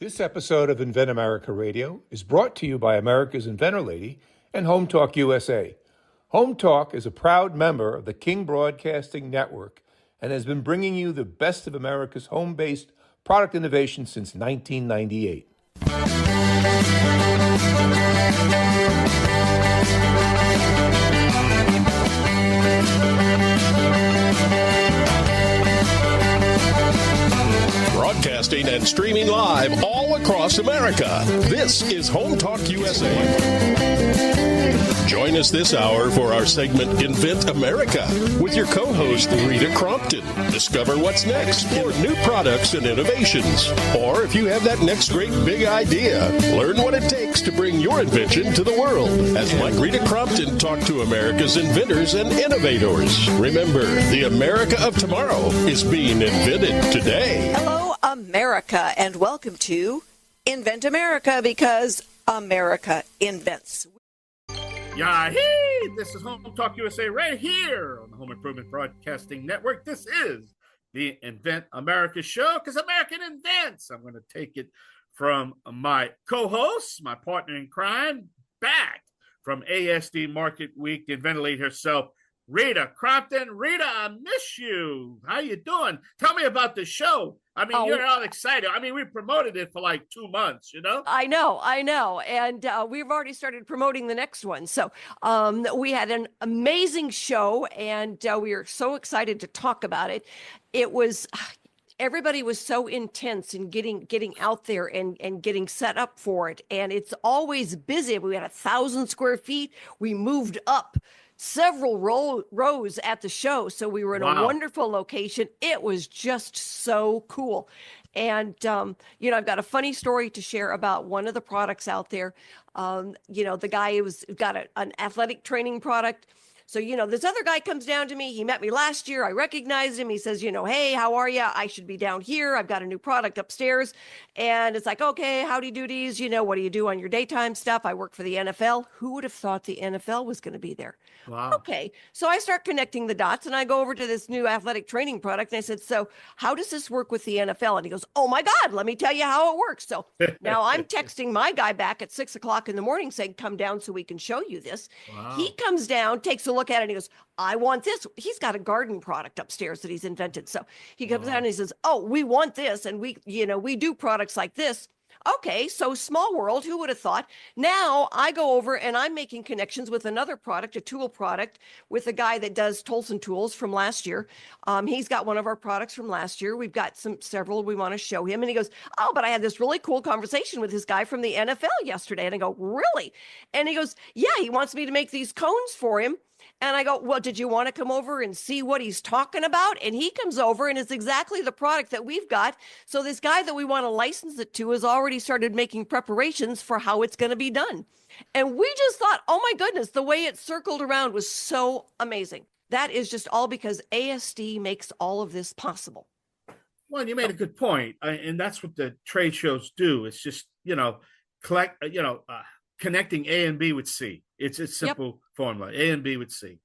This episode of Invent America Radio is brought to you by America's Inventor Lady and Home Talk USA. Home Talk is a proud member of the King Broadcasting Network and has been bringing you the best of America's home-based product innovation since 1998. Broadcasting and streaming live all across America. This is Home Talk USA. Join us this hour for our segment Invent America with your co-host Rita Crompton. Discover what's next for new products and innovations. Or if you have that next great big idea, learn what it takes to bring your invention to the world. As Mike Rita Crompton talked to America's inventors and innovators. Remember, the America of tomorrow is being invented today. Hello, America, and welcome to Invent America, because America invents. Yahee! This is Home Talk USA right here on the Home Improvement Broadcasting Network. This is the Invent America show, because American invents. I'm going to take it from my co-host, my partner in crime, back from ASD Market Week, the inventor lady herself, Rita Crompton. Rita, I miss you. How you doing? Tell me about the show. I mean, you're all excited. I mean, we promoted it for like 2 months, you know? I know. And we've already started promoting the next one. So we had an amazing show, and we are so excited to talk about it. It was... Everybody was so intense in getting out there and getting set up for it. And it's always busy. We had 1,000 square feet. We moved up several rows at the show. So we were in a wonderful location. It was just so cool. And, I've got a funny story to share about one of the products out there. The guy who's got an athletic training product. So, this other guy comes down to me. He met me last year. I recognized him. He says, hey, how are you? I should be down here. I've got a new product upstairs. And it's like, okay, howdy doodies. What do you do on your daytime stuff? I work for the NFL. Who would have thought the NFL was going to be there? Wow. Okay. So I start connecting the dots, and I go over to this new athletic training product. And I said, so how does this work with the NFL? And he goes, oh my God, let me tell you how it works. So now I'm texting my guy back at 6:00 in the morning saying, come down so we can show you this. Wow. He comes down, takes a look at it, and he goes, I want this. He's got a garden product upstairs that he's invented. So he comes down and he says, oh, we want this. And we do products like this. Okay, so small world, who would have thought? Now I go over and I'm making connections with another product, a tool product, with a guy that does Tolson tools from last year. He's got one of our products from last year. We've got several we want to show him. And he goes, oh, but I had this really cool conversation with this guy from the NFL yesterday. And I go, really? And he goes, yeah, he wants me to make these cones for him. And I go, well, did you want to come over and see what he's talking about? And he comes over, and it's exactly the product that we've got. So this guy that we want to license it to has already started making preparations for how it's going to be done. And we just thought, oh my goodness, the way it circled around was so amazing. That is just all because ASD makes all of this possible. Well, you made a good point. And that's what the trade shows do. It's just, connecting A and B with C. It's a simple formula, A and B with C.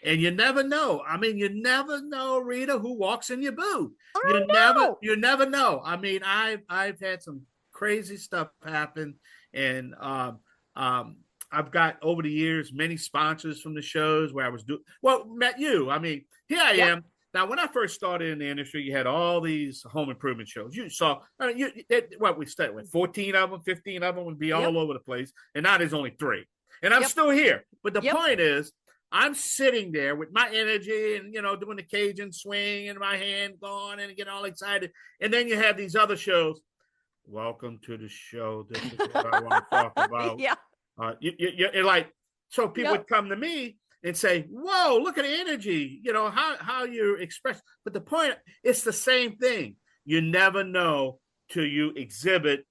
And you never know. I mean, you never know, Rita, who walks in your booth. You never know. I mean, I've had some crazy stuff happen, and I've got over the years many sponsors from the shows where I was met you. I mean, here I am. Now, when I first started in the industry, you had all these home improvement shows. You saw, we started with 14 of them, 15 of them would be all over the place. And now there's only 3. And I'm still here. But the point is, I'm sitting there with my energy and, doing the Cajun swing and my hand going and getting all excited. And then you have these other shows. Welcome to the show. This is what I want to talk about. You're like, so people would come to me and say, whoa, look at the energy, how you express. But the point, it's the same thing. You never know till you exhibit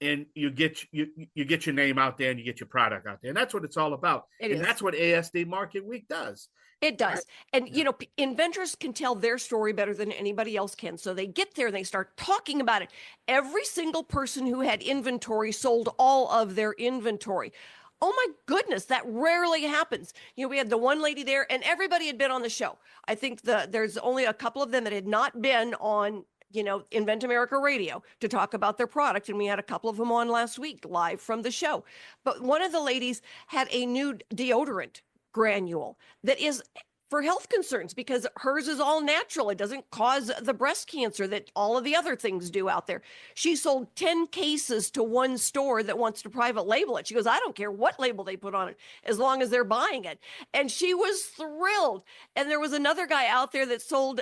and you get your name out there and you get your product out there. And that's what it's all about. That's what ASD Market Week does. It does. And, inventors can tell their story better than anybody else can. So they get there and they start talking about it. Every single person who had inventory sold all of their inventory. Oh my goodness, that rarely happens. We had the one lady there and everybody had been on the show. I think there's only a couple of them that had not been on Invent America Radio to talk about their product. And we had a couple of them on last week live from the show. But one of the ladies had a new deodorant granule that is for health concerns because hers is all natural. It doesn't cause the breast cancer that all of the other things do out there. She sold 10 cases to one store that wants to private label it. She goes, I don't care what label they put on it, as long as they're buying it. And she was thrilled. And there was another guy out there that sold,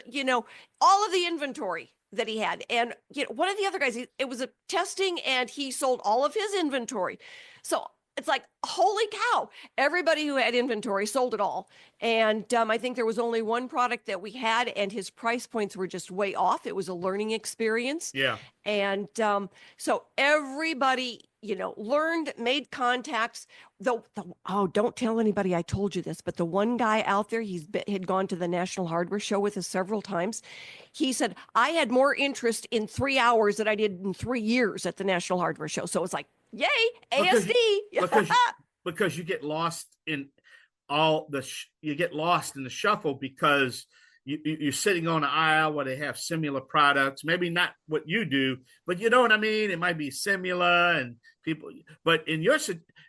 all of the inventory that he had. And one of the other guys, it was a testing and he sold all of his inventory. So it's like, holy cow, everybody who had inventory sold it all. And I think there was only one product that we had and his price points were just way off. It was a learning experience. Yeah. And so everybody, learned, made contacts. Don't tell anybody I told you this, but the one guy out there, had gone to the National Hardware Show with us several times. He said, I had more interest in 3 hours than I did in 3 years at the National Hardware Show. So it's like, yay, ASD. Because you get lost in the shuffle because you're sitting on an aisle where they have similar products, maybe not what you do, but you know what I mean? It might be similar and people, but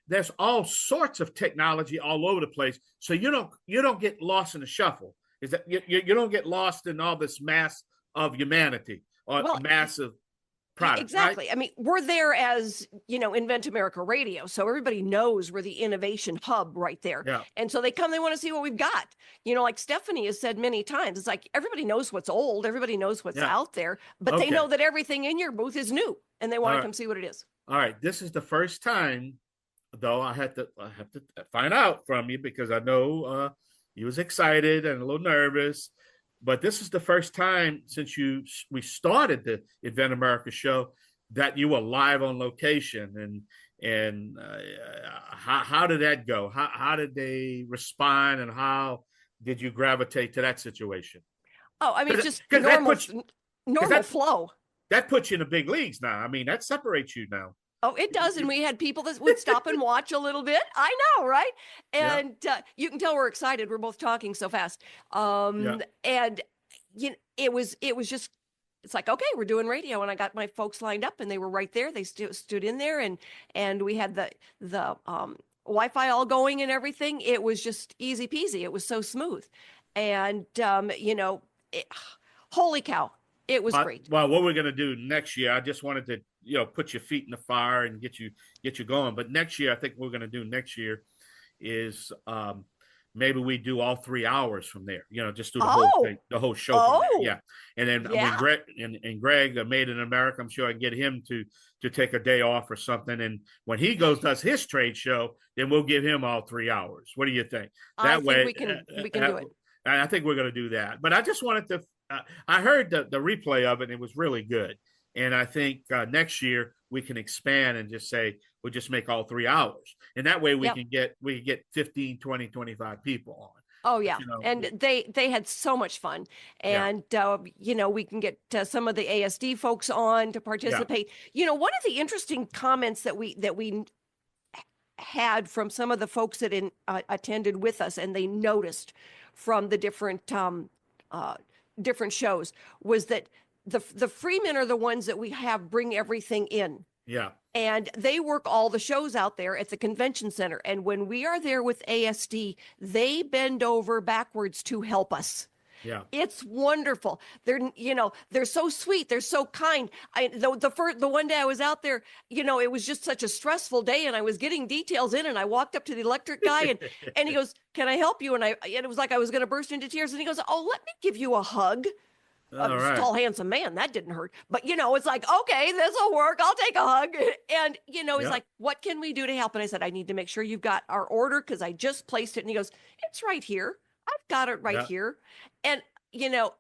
there's all sorts of technology all over the place. So you don't get lost in the shuffle. Is that you don't get lost in all this mass of humanity or massive product. Exactly. Right? I mean, we're there as, Invent America Radio. So everybody knows we're the innovation hub right there. Yeah. And so they want to see what we've got. Like Stephanie has said many times, it's like everybody knows what's old. Everybody knows what's out there, but they know that everything in your booth is new and they want to come see what it is. All right. This is the first time, though, I have to find out from you because I know you was excited and a little nervous. But this is the first time since we started the Invent America show that you were live on location, and how did that go? How did they respond, and how did you gravitate to that situation? Oh, I mean, just normal flow. That puts you in the big leagues now. I mean, that separates you now. Oh, it does. And we had people that would stop and watch a little bit. I know, right? And you can tell we're excited. We're both talking so fast. And it was just, it's like, okay, we're doing radio. And I got my folks lined up and they were right there. They stood in there and we had the Wi-Fi all going and everything. It was just easy peasy. It was so smooth. And, holy cow, it was great. Well, what we're going to do next year, I just wanted to, put your feet in the fire and get you going. But next year, I think what we're going to do next year is maybe we do all 3 hours from there, just do the whole thing, the whole show. From there. Yeah. And then when Greg Made in America, I'm sure I can get him to take a day off or something. And when he does his trade show, then we'll give him all 3 hours. What do you think? That way we can do it. And I think we're going to do that. But I just wanted to, I heard the replay of it and it was really good. And I think next year we can expand and just say, we'll just make all 3 hours. And that way we can get 15, 20, 25 people on. Oh, yeah. And they had so much fun. And, we can get some of the ASD folks on to participate. One of the interesting comments that we had from some of the folks that attended with us and they noticed from the different shows was that the freemen are the ones that we have bring everything in. Yeah. And they work all the shows out there at the convention center. And when we are there with ASD, they bend over backwards to help us. Yeah. It's wonderful. They're so sweet. They're so kind. The one day I was out there, it was just such a stressful day and I was getting details in and I walked up to the electric guy and he goes, can I help you? And it was like I was going to burst into tears and he goes, oh, let me give you a hug. Tall, handsome man. That didn't hurt. But, it's like, okay, this will work. I'll take a hug. And, he's like, what can we do to help? And I said, I need to make sure you've got our order because I just placed it. And he goes, it's right here. I've got it right here. And,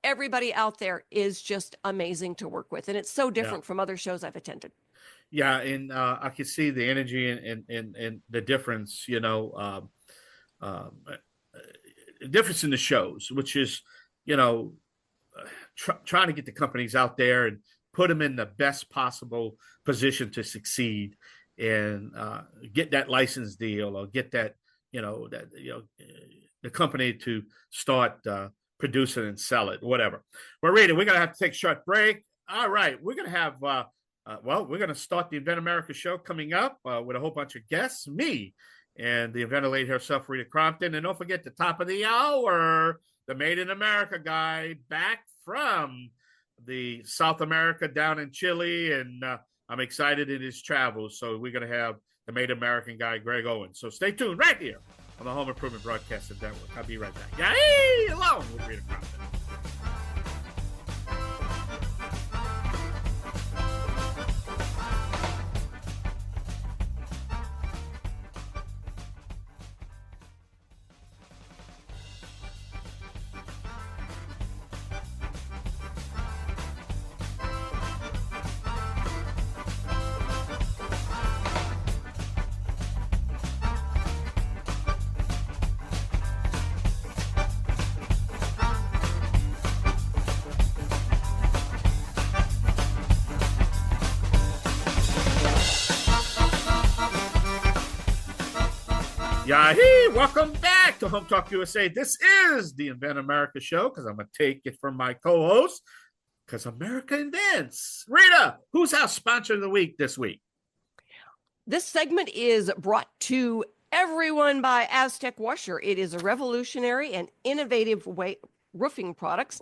everybody out there is just amazing to work with. And it's so different from other shows I've attended. Yeah. And I could see the energy and the difference, difference in the shows, which is, trying to get the companies out there and put them in the best possible position to succeed and get that license deal or get that, the company to start producing and sell it, whatever. Well, Rita, we're going to have to take a short break. All right, we're going to have, we're going to start the Invent America show coming up with a whole bunch of guests, me and the inventor lady herself, Rita Crompton. And don't forget the top of the hour, the Made in America guy back from the South America down in Chile. And I'm excited in his travels. So we're going to have the Made American guy, Greg Owens. So stay tuned right here on the Home Improvement Broadcasting Network. I'll be right back. Yay! Along with Rita Crompton. Yahee! Welcome back to Home Talk USA. This is the Invent America show because I'm going to take it from my co-host because America invents. Rita, who's our sponsor of the week this week? This segment is brought to everyone by Aztec Washer. It is a revolutionary and innovative way roofing products.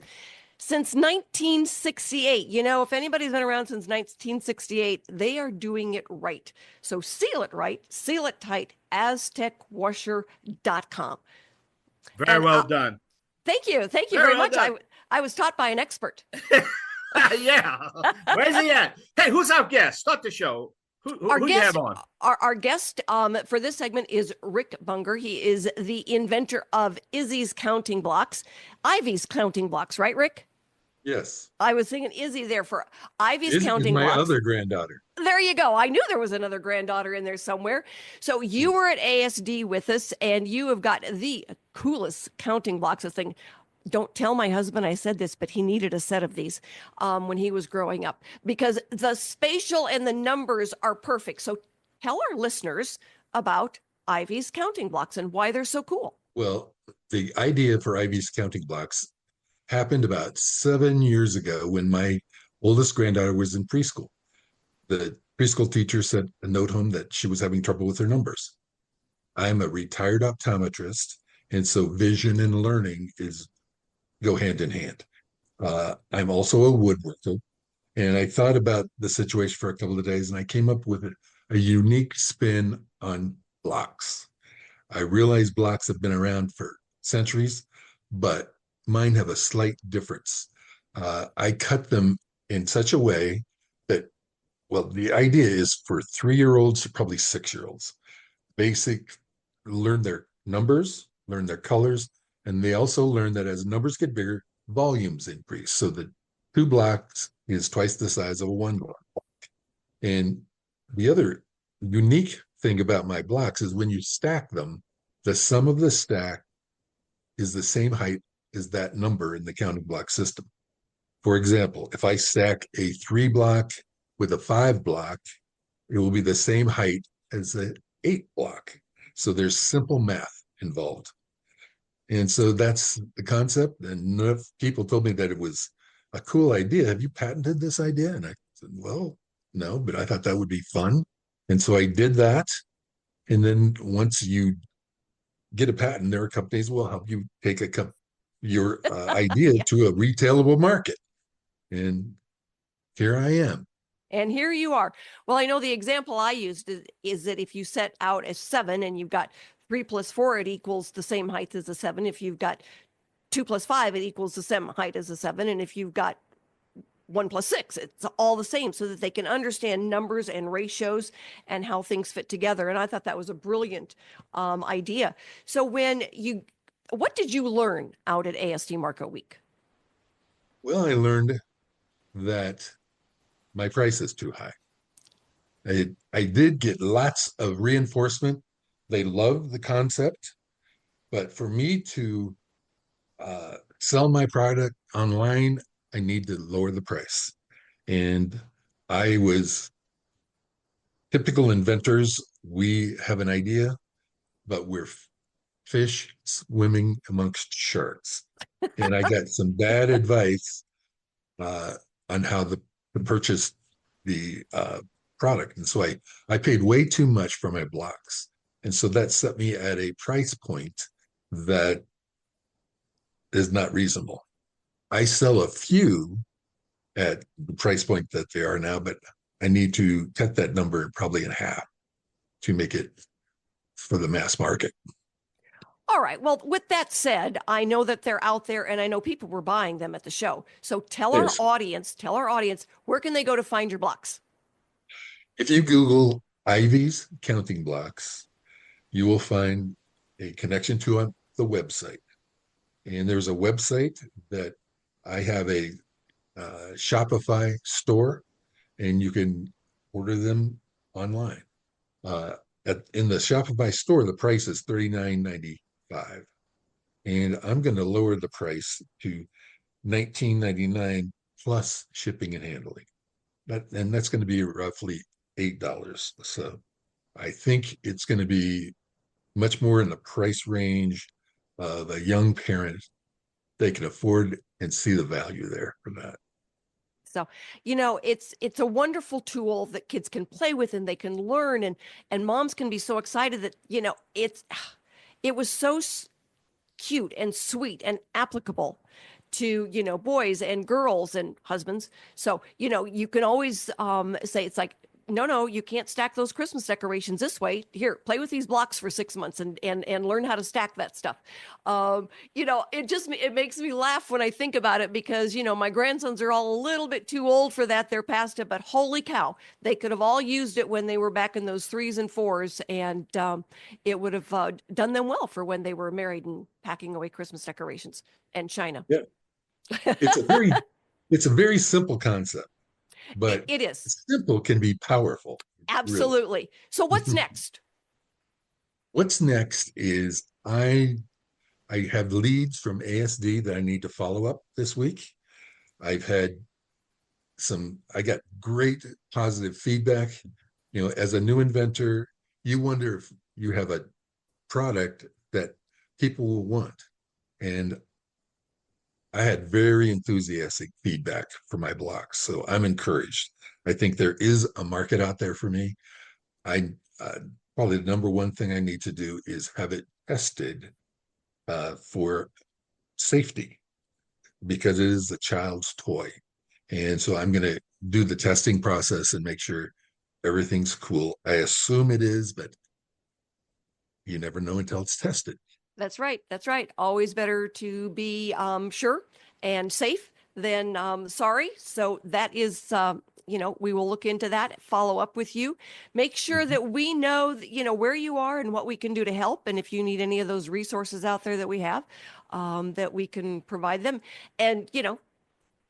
Since 1968, you know, if anybody's been around since 1968, they are doing it right. So seal it right, seal it tight, aztecwasher.com. Very well done. Thank you. Thank you very much. I was taught by an expert. Yeah. Where's he at? Hey, who's our guest? Start the show. Who do you have on? Our guest for this segment is Rick Bunger. He is the inventor of Izzy's Counting Blocks. Ivy's Counting Blocks, right, Rick? Yes. I was thinking Izzy there for Ivy's Izzy Counting is my Blocks. other granddaughter. There you go. I knew there was another granddaughter in there somewhere. So you were at ASD with us, and you have got the coolest counting blocks. This thing. Don't tell my husband I said this, but he needed a set of these when he was growing up because the spatial and the numbers are perfect. So tell our listeners about Ivy's Counting Blocks and why they're so cool. Well, the idea for Ivy's Counting Blocks happened about 7 years ago when my oldest granddaughter was in preschool. The preschool teacher sent a note home that she was having trouble with her numbers. I'm a retired optometrist, and so vision and learning go hand in hand. I'm also a woodworker, and I thought about the situation for a couple of days, and I came up with a unique spin on blocks. I realize blocks have been around for centuries, but mine have a slight difference. I cut them in such a way that, well, the idea is for 3-year-olds to probably 6-year-olds. Basic, learn their numbers, learn their colors, and they also learn that as numbers get bigger, volumes increase. So the 2 blocks is twice the size of a 1 block. And the other unique thing about my blocks is when you stack them, the sum of the stack is the same height as that number in the counting block system. For example, if I stack a 3 block with a 5 block, it will be the same height as the 8 block. So there's simple math involved. And so that's the concept. And enough people told me that it was a cool idea. Have you patented this idea? And I said, well, no, but I thought that would be fun. And so I did that. And then once you get a patent, there are companies will help you take your idea to a retailable market. And here I am. And here you are. Well, I know the example I used is that if you set out as 7 and you've got 3 plus 4, it equals the same height as a 7. If you've got 2 plus 5, it equals the same height as a 7. And if you've got 1 plus 6, it's all the same so that they can understand numbers and ratios and how things fit together. And I thought that was a brilliant idea. So what did you learn out at ASD Market Week? Well, I learned that my price is too high. I did get lots of reinforcement. They love the concept, but for me to sell my product online, I need to lower the price. And I was typical inventors. We have an idea, but we're fish swimming amongst sharks. And I got some bad advice on how the to purchase the product. And so I paid way too much for my blocks. And so that set me at a price point that is not reasonable. I sell a few at the price point that they are now, but I need to cut that number probably in half to make it for the mass market. All right. Well, with that said, I know that they're out there and I know people were buying them at the show. So tell our audience, where can they go to find your blocks? If you Google Ivy's counting blocks, you will find a connection to the website. And there's a website that I have a Shopify store, and you can order them online. In the Shopify store, the price is $39.95, and I'm going to lower the price to $19.99 plus shipping and handling. And that's going to be roughly $8. So I think it's going to be much more in the price range of a young parent. They can afford and see the value there for that. So, it's a wonderful tool that kids can play with and they can learn, and moms can be so excited that, it was so cute and sweet and applicable to, boys and girls and husbands. So, you can always say, it's like, no, you can't stack those Christmas decorations this way. Here, play with these blocks for 6 months and learn how to stack that stuff. It makes me laugh when I think about it because, my grandsons are all a little bit too old for that. They're past it, but holy cow, they could have all used it when they were back in those 3s and 4s, and it would have done them well for when they were married and packing away Christmas decorations and china. Yeah, it's a very simple concept. But it is simple can be powerful. Absolutely. Really. So what's next? What's next is I have leads from ASD that I need to follow up this week. I got great positive feedback. As a new inventor, you wonder if you have a product that people will want. And I had very enthusiastic feedback for my blocks, so I'm encouraged. I think there is a market out there for me. Probably the number one thing I need to do is have it tested for safety, because it is a child's toy. And so I'm going to do the testing process and make sure everything's cool. I assume it is, but you never know until it's tested. That's right. Always better to be sure and safe than sorry. So that is, we will look into that, follow up with you, make sure that we know, where you are and what we can do to help. And if you need any of those resources out there that we have, that we can provide them. And,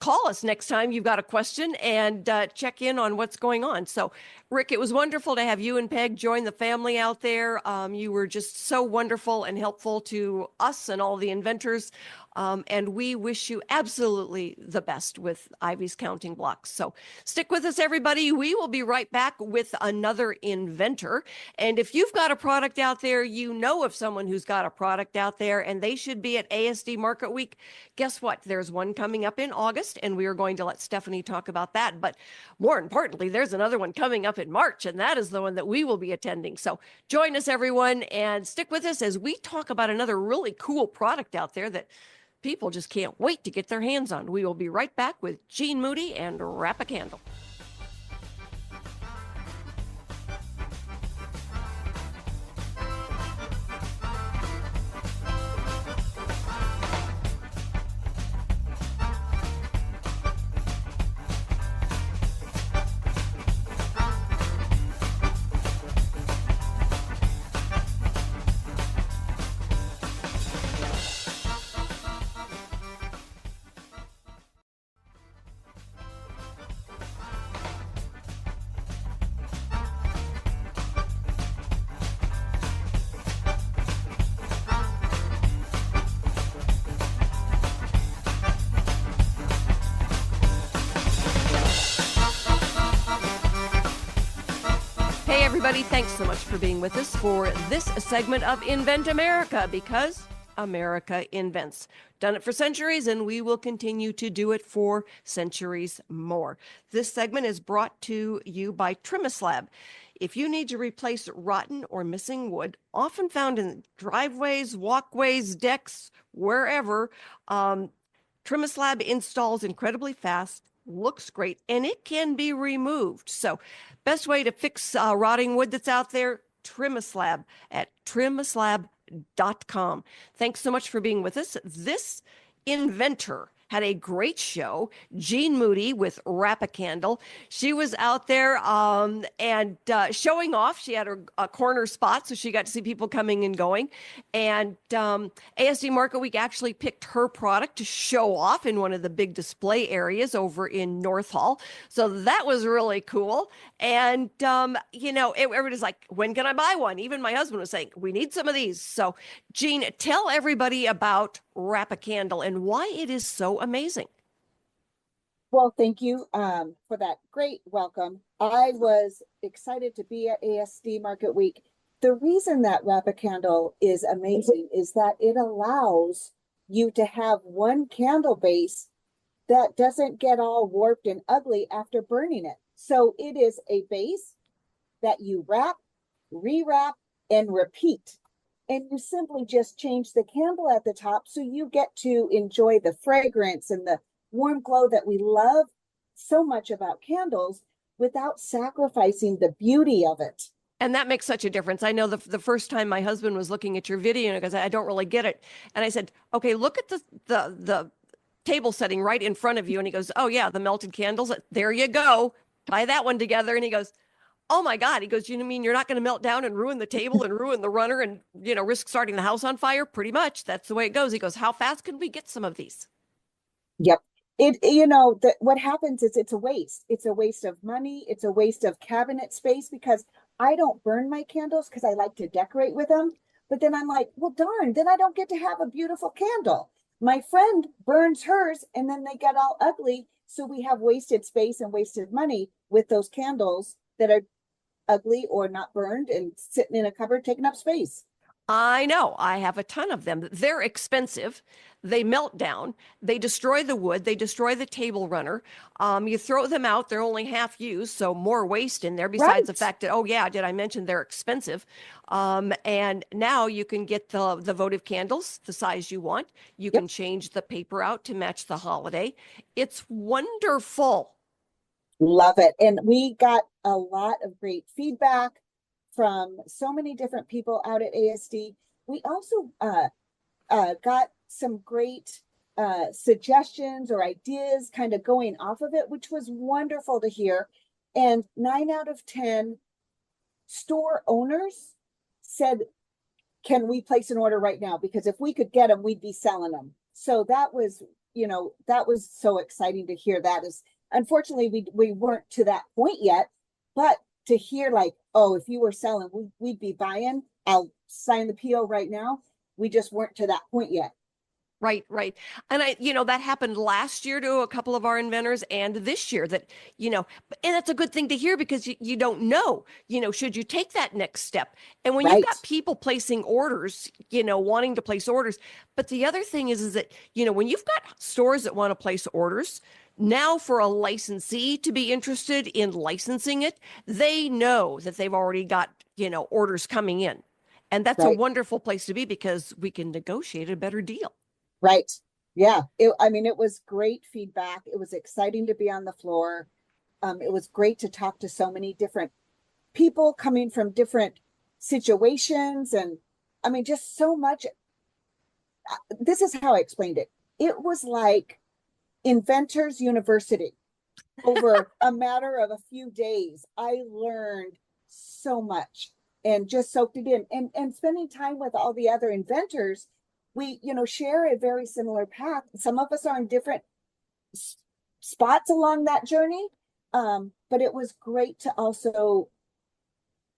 call us next time you've got a question and check in on what's going on. So, Rick, it was wonderful to have you and Peg join the family out there. You were just so wonderful and helpful to us and all the inventors. And we wish you absolutely the best with Ivy's counting blocks. So stick with us, everybody. We will be right back with another inventor. And if you've got a product out there, you know of someone who's got a product out there and they should be at ASD Market Week. Guess what? There's one coming up in August, and we are going to let Stephanie talk about that. But more importantly, there's another one coming up in March, and that is the one that we will be attending. So join us, everyone, and stick with us as we talk about another really cool product out there that people just can't wait to get their hands on. We will be right back with Gene Moody and Wrap a Candle. Everybody, thanks so much for being with us for this segment of Invent America, because America invents. Done it for centuries, and we will continue to do it for centuries more. This segment is brought to you by Trimislab. If you need to replace rotten or missing wood, often found in driveways, walkways, decks, wherever, Trimislab installs incredibly fast, looks great, and it can be removed. So best way to fix rotting wood that's out there, Trimislab at trimislab.com. Thanks so much for being with us. This Inventor had a great show. Jean Moody with Wrap a Candle. She was out there and showing off. She had a corner spot, so she got to see people coming and going. And ASD Market Week actually picked her product to show off in one of the big display areas over in North Hall. So that was really cool. And, everybody's like, when can I buy one? Even my husband was saying, we need some of these. So, Jean, tell everybody about Wrap a Candle and why it is so amazing. Well, thank you for that great welcome. I was excited to be at ASD Market Week. The reason that Wrap a Candle is amazing is that it allows you to have one candle base that doesn't get all warped and ugly after burning it. So it is a base that you wrap, rewrap, and repeat. And you simply just change the candle at the top so you get to enjoy the fragrance and the warm glow that we love so much about candles without sacrificing the beauty of it. And that makes such a difference. I know the first time my husband was looking at your video because I don't really get it. And I said, okay, look at the table setting right in front of you. And he goes, oh yeah, the melted candles. There you go. Tie that one together. And he goes, oh my God. He goes, you mean you're not going to melt down and ruin the table and ruin the runner and, risk starting the house on fire? Pretty much. That's the way it goes. He goes, how fast can we get some of these? Yep. What happens is it's a waste. It's a waste of money. It's a waste of cabinet space because I don't burn my candles because I like to decorate with them. But then I'm like, well, darn, then I don't get to have a beautiful candle. My friend burns hers and then they get all ugly. So we have wasted space and wasted money with those candles that are ugly or not burned and sitting in a cupboard taking up space. I know. I have a ton of them. They're expensive. They melt down. They destroy the wood. They destroy the table runner. You throw them out. They're only half used, so more waste in there. Besides the fact that, oh yeah, did I mention they're expensive? And now you can get the votive candles, the size you want. You can change the paper out to match the holiday. It's wonderful. Love it. And we got a lot of great feedback from so many different people out at ASD. We also got some great suggestions or ideas kind of going off of it, which was wonderful to hear. And 9 out of 10 store owners said, can we place an order right now? Because if we could get them, we'd be selling them. So that was, that was so exciting to hear. That is, unfortunately, we weren't to that point yet, but to hear like, oh, if you were selling, we'd be buying, I'll sign the PO right now. We just weren't to that point yet. Right. And that happened last year to a couple of our inventors and this year that, and that's a good thing to hear because you don't know, should you take that next step? And when you've got people placing orders, wanting to place orders, but the other thing is that, when you've got stores that want to place orders, now for a licensee to be interested in licensing it, they know that they've already got, orders coming in. And that's a wonderful place to be because we can negotiate a better deal. Right. Yeah. It was great feedback. It was exciting to be on the floor. It was great to talk to so many different people coming from different situations. And just so much. This is how I explained it. It was like Inventors University. Over a matter of a few days, I learned so much and just soaked it in. And spending time with all the other inventors, we, share a very similar path. Some of us are in different spots along that journey, but it was great to also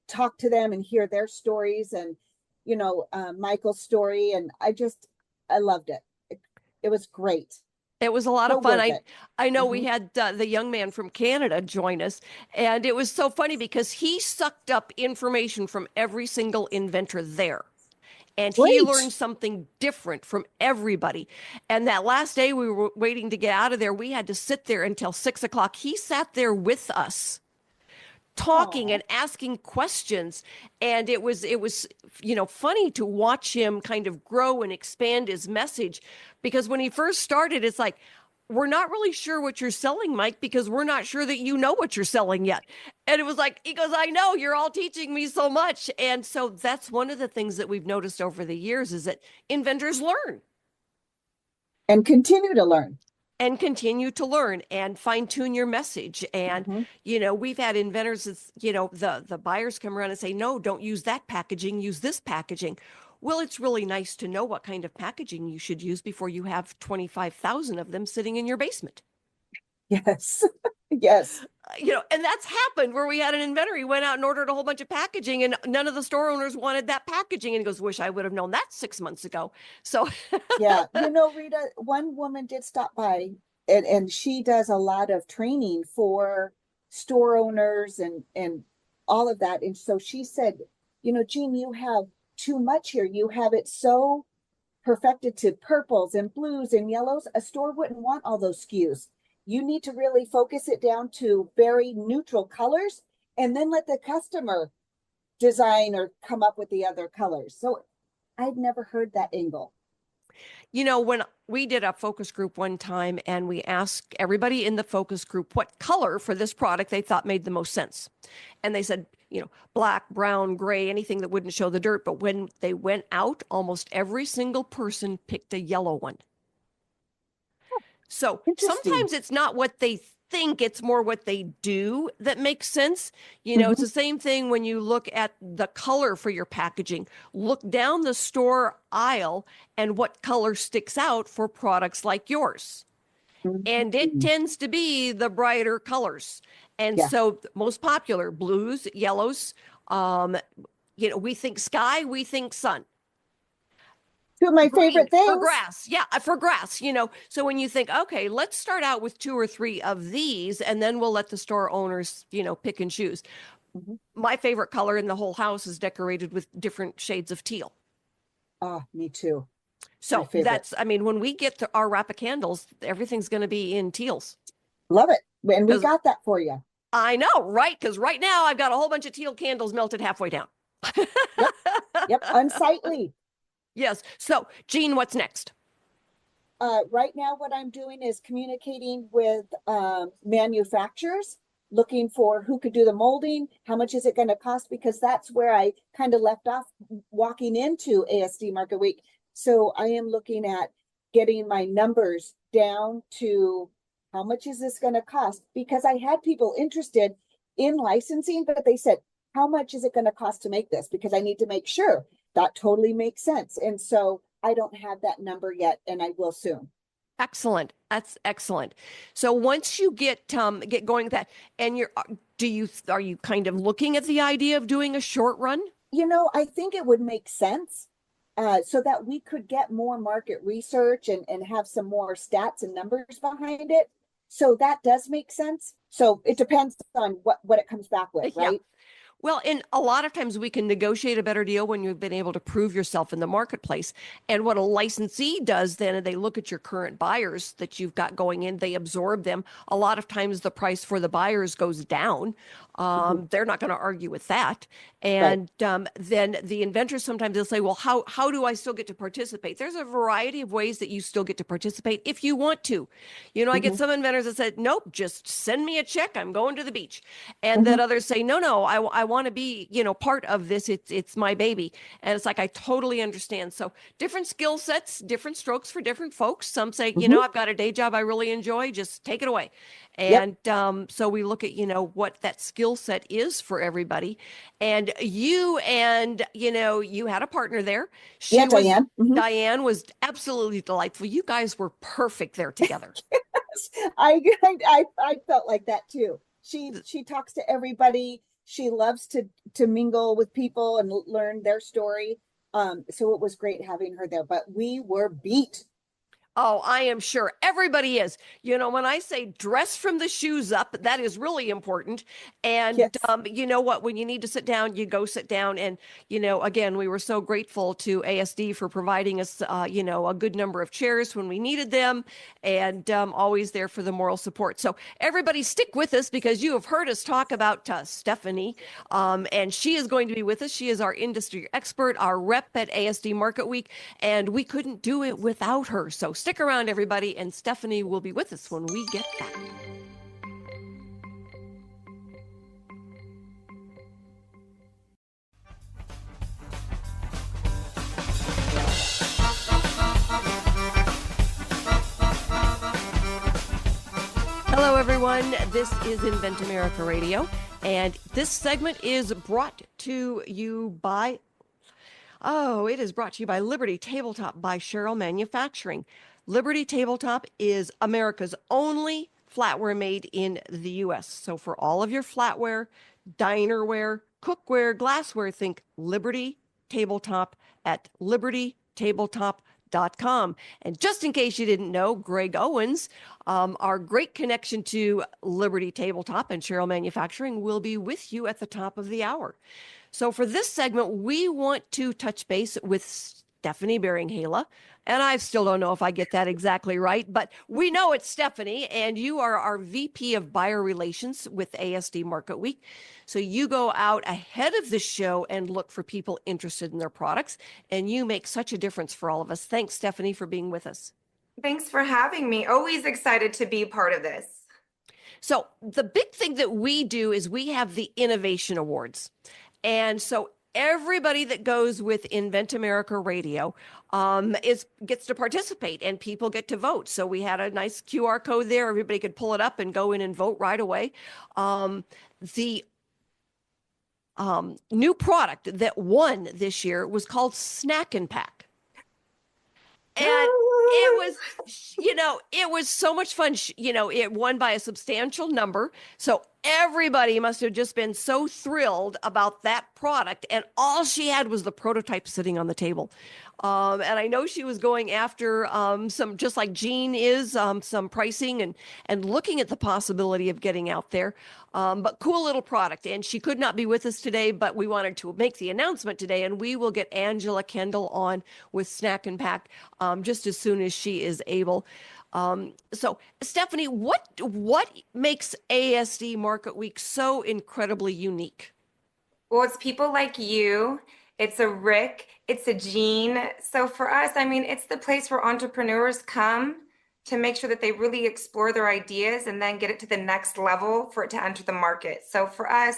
talk to them and hear their stories and, Michael's story. And I loved it. It was great. It was a lot of fun. I know we had the young man from Canada join us, and it was so funny because he sucked up information from every single inventor there. and he Great. learned something different from everybody. And that last day we were waiting to get out of there, we had to sit there until 6 o'clock. He sat there with us talking Aw. and asking questions, and it was funny to watch him kind of grow and expand his message, because when he first started, it's like, we're not really sure what you're selling, Mike, because we're not sure that you know what you're selling yet. And it was like, he goes, I know, you're all teaching me so much. And so that's one of the things that we've noticed over the years, is that inventors learn And continue to learn. and continue to learn and fine tune your message. And, we've had inventors, the buyers come around and say, no, don't use that packaging, use this packaging. Well, it's really nice to know what kind of packaging you should use before you have 25,000 of them sitting in your basement. Yes. Yes. And that's happened where we had an inventor. He went out and ordered a whole bunch of packaging, and none of the store owners wanted that packaging. And he goes, wish I would have known that 6 months ago. So Yeah. Rita, one woman did stop by, and she does a lot of training for store owners and all of that. And so she said, Jean, you have too much here. You have it so perfected to purples and blues and yellows. A store wouldn't want all those SKUs. You need to really focus it down to very neutral colors, and then let the customer design or come up with the other colors. So I'd never heard that angle. When we did a focus group one time, and we asked everybody in the focus group what color for this product they thought made the most sense. And they said, black, brown, gray, anything that wouldn't show the dirt. But when they went out, almost every single person picked a yellow one. So sometimes it's not what they think, it's more what they do that makes sense. It's the same thing when you look at the color for your packaging. Look down the store aisle and what color sticks out for products like yours. And it tends to be the brighter colors. And so most popular, blues, yellows, we think sky, we think sun. Two of my Green favorite things. for grass. Yeah, for grass, So when you think, okay, let's start out with 2 or 3 of these, and then we'll let the store owners, pick and choose. My favorite color in the whole house is decorated with different shades of teal. Oh, me too. So that's, when we get to our wrap of candles, everything's going to be in teals. Love it. And we got that for you. I know, right? Because right now I've got a whole bunch of teal candles melted halfway down. Yep. Unsightly. Yes. So, Jean, what's next? Right now, what I'm doing is communicating with manufacturers, looking for who could do the molding, how much is it going to cost, because that's where I kind of left off walking into ASD Market Week. So I am looking at getting my numbers down to how much is this going to cost, because I had people interested in licensing, but they said, how much is it going to cost to make this? Because I need to make sure. That totally makes sense. And so I don't have that number yet, and I will soon. Excellent. That's excellent. So once you get going with that, and are you kind of looking at the idea of doing a short run? I think it would make sense so that we could get more market research and have some more stats and numbers behind it. So that does make sense. So it depends on what it comes back with, right? Yeah. Well, and a lot of times we can negotiate a better deal when you've been able to prove yourself in the marketplace. And what a licensee does then, they look at your current buyers that you've got going in, they absorb them. A lot of times the price for the buyers goes down. They're not going to argue with that. And then the inventors, sometimes they'll say, well, how do I still get to participate? There's a variety of ways that you still get to participate if you want to. I get some inventors that said, nope, just send me a check. I'm going to the beach. And then others say, no, I want to be, part of this. It's my baby. And it's like, I totally understand. So different skill sets, different strokes for different folks. Some say, I've got a day job I really enjoy, just take it away. And so we look at, what that skill set is for everybody. And you had a partner there. Diane. Diane was absolutely delightful. You guys were perfect there together. I felt like that too. She talks to everybody. She loves to mingle with people and learn their story. So it was great having her there, but we were beat. Oh, I am sure everybody is. You know, when I say dress from the shoes up, that is really important. And Yes. you know what? When you need to sit down, you go sit down. And, you know, again, we were so grateful to ASD for providing us, you know, a good number of chairs when we needed them, and always there for the moral support. So everybody stick with us, because you have heard us talk about Stephanie, and she is going to be with us. She is our industry expert, our rep at ASD Market Week, and we couldn't do it without her. So stick around, everybody, and Stephanie will be with us when we get back. Hello, everyone. This is Invent America Radio, and this segment is brought to you by, it is brought to you by Liberty Tabletop by Cheryl Manufacturing. Liberty Tabletop is America's only flatware made in the U.S. So for all of your flatware, dinerware, cookware, glassware, think Liberty Tabletop at libertytabletop.com. And just in case you didn't know, Greg Owens, our great connection to Liberty Tabletop and Cheryl Manufacturing, will be with you at the top of the hour. So for this segment, we want to touch base with Stephanie Beringhele. And I still don't know if I get that exactly right, but we know it's Stephanie, and you are our VP of Buyer Relations with ASD Market Week. So you go out ahead of the show and look for people interested in their products, and you make such a difference for all of us. Thanks, Stephanie, for being with us. Thanks for having me. Always excited to be part of this. So the big thing that we do is we have the Innovation Awards. And so everybody that goes with Invent America Radio gets to participate, and people get to vote. So we had a nice QR code there. Everybody could pull it up and go in and vote right away. The new product that won this year was called Snack and Pack. And it was, you know, it was so much fun. You know, it won by a substantial number. So everybody must have just been so thrilled about that product. And all she had was the prototype sitting on the table. And I know she was going after some, just like Jean is, some pricing and looking at the possibility of getting out there. But cool little product. And she could not be with us today, but we wanted to make the announcement today. And we will get Angela Kendall on with Snack and Pack just as soon as she is able. So Stephanie, what makes ASD Market Week so incredibly unique? Well, it's people like you. It's a Rick. It's a Jean. So for us, I mean, it's the place where entrepreneurs come to make sure that they really explore their ideas and then get it to the next level for it to enter the market. So for us,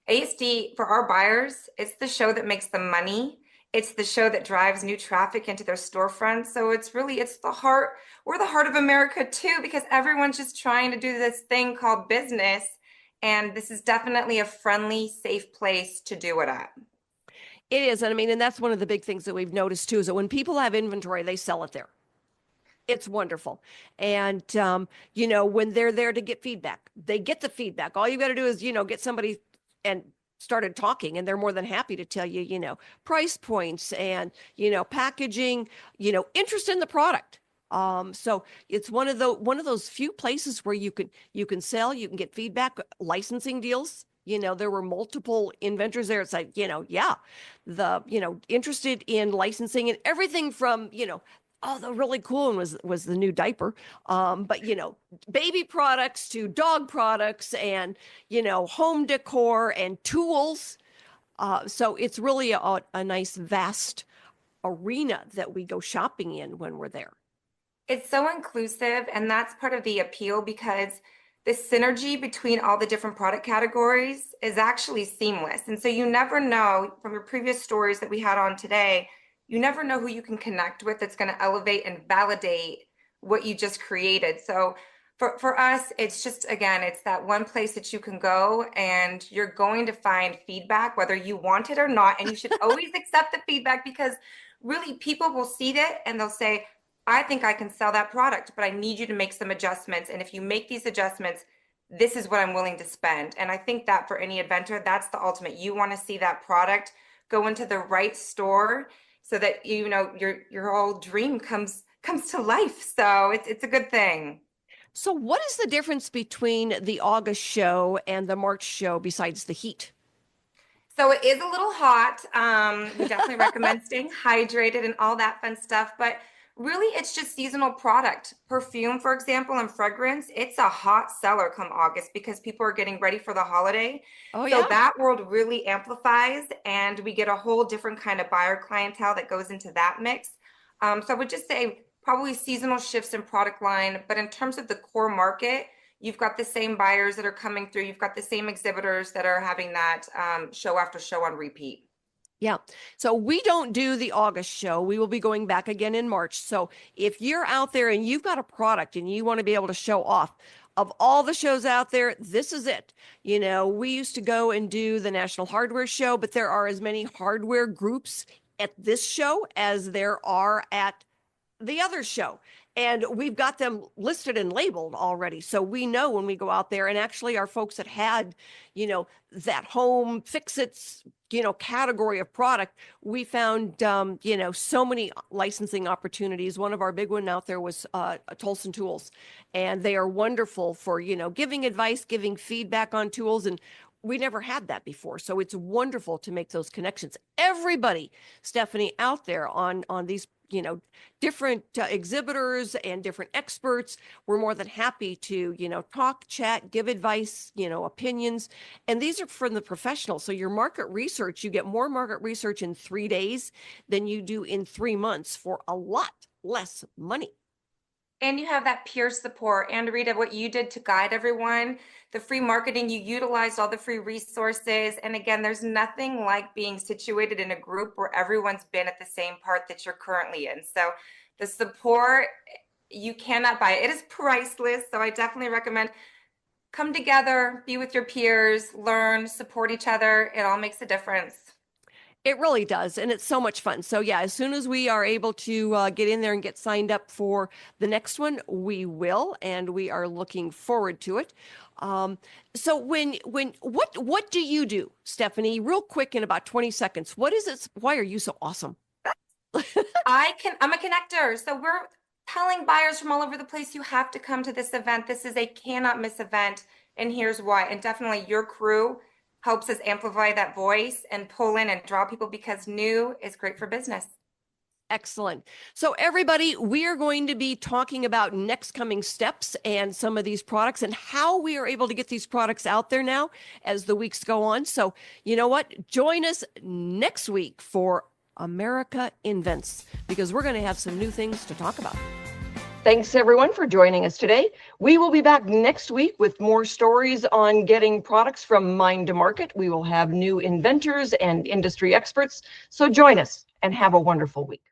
ASD, for our buyers, it's the show that makes them money. It's the show that drives new traffic into their storefronts. So it's the heart. We're the heart of America too, because everyone's just trying to do this thing called business. And this is definitely a friendly, safe place to do it at. It is. And I mean, and that's one of the big things that we've noticed too, is that when people have inventory, they sell it there. It's wonderful. And, you know, when they're there to get feedback, they get the feedback. All you got to do is, you know, get somebody and started talking, and they're more than happy to tell you, you know, price points and, you know, packaging, you know, interest in the product. So it's one of those few places where you can sell, you can get feedback, licensing deals. You know, there were multiple inventors there. It's like, you know, interested in licensing and everything from, you know, the really cool one was the new diaper. But, you know, baby products to dog products and, you know, home decor and tools. So it's really a nice, vast arena that we go shopping in when we're there. It's so inclusive, and that's part of the appeal, because the synergy between all the different product categories is actually seamless. And so you never know, from your previous stories that we had on today, you never know who you can connect with that's going to elevate and validate what you just created. So for us, it's just, again, it's that one place that you can go and you're going to find feedback, whether you want it or not. And you should always accept the feedback, because really people will see it and they'll say, I think I can sell that product, but I need you to make some adjustments. And if you make these adjustments, this is what I'm willing to spend. And I think that for any inventor, that's the ultimate. You want to see that product go into the right store so that, you know, your whole dream comes comes to life. So it's a good thing. So what is the difference between the August show and the March show besides the heat? So it is a little hot. We definitely recommend staying hydrated and all that fun stuff, but really it's just seasonal product. Perfume, for example, and fragrance, it's a hot seller come August because people are getting ready for the holiday. Oh, So yeah. that world really amplifies, and we get a whole different kind of buyer clientele that goes into that mix. So I would just say probably seasonal shifts in product line, but in terms of the core market, you've got the same buyers that are coming through. You've got the same exhibitors that are having that show after show on repeat. Yeah. So we don't do the August show. We will be going back again in March. So if you're out there and you've got a product and you want to be able to show off, of all the shows out there, this is it. You know, we used to go and do the National Hardware Show, but there are as many hardware groups at this show as there are at the other show. And we've got them listed and labeled already. So we know when we go out there, and actually our folks that had, you know, that home fix-its, you know, category of product, we found, you know, so many licensing opportunities. One of our big one out there was Tolson Tools, and they are wonderful for, you know, giving advice, giving feedback on tools. And we never had that before. So it's wonderful to make those connections. Everybody, Stephanie, out there on these, you know, different exhibitors and different experts, we're more than happy to, you know, talk, chat, give advice, you know, opinions. And these are from the professionals. So your market research, you get more market research in 3 days than you do in 3 months for a lot less money. And you have that peer support. And Rita, what you did to guide everyone, the free marketing, you utilized all the free resources. And again, there's nothing like being situated in a group where everyone's been at the same part that you're currently in. So the support, you cannot buy it. It is priceless. So I definitely recommend come together, be with your peers, learn, support each other. It all makes a difference. It really does. And it's so much fun. So yeah, as soon as we are able to get in there and get signed up for the next one, we will, and we are looking forward to it. So what do you do, Stephanie, real quick in about 20 seconds? What is it? Why are you so awesome? I'm a connector. So we're telling buyers from all over the place, you have to come to this event. This is a cannot miss event. And here's why. And definitely your crew helps us amplify that voice and pull in and draw people because new is great for business. Excellent. So everybody, we are going to be talking about next coming steps and some of these products and how we are able to get these products out there now as the weeks go on. So you know what? Join us next week for America Invents, because we're going to have some new things to talk about. Thanks, everyone, for joining us today. We will be back next week with more stories on getting products from mind to market. We will have new inventors and industry experts. So join us and have a wonderful week.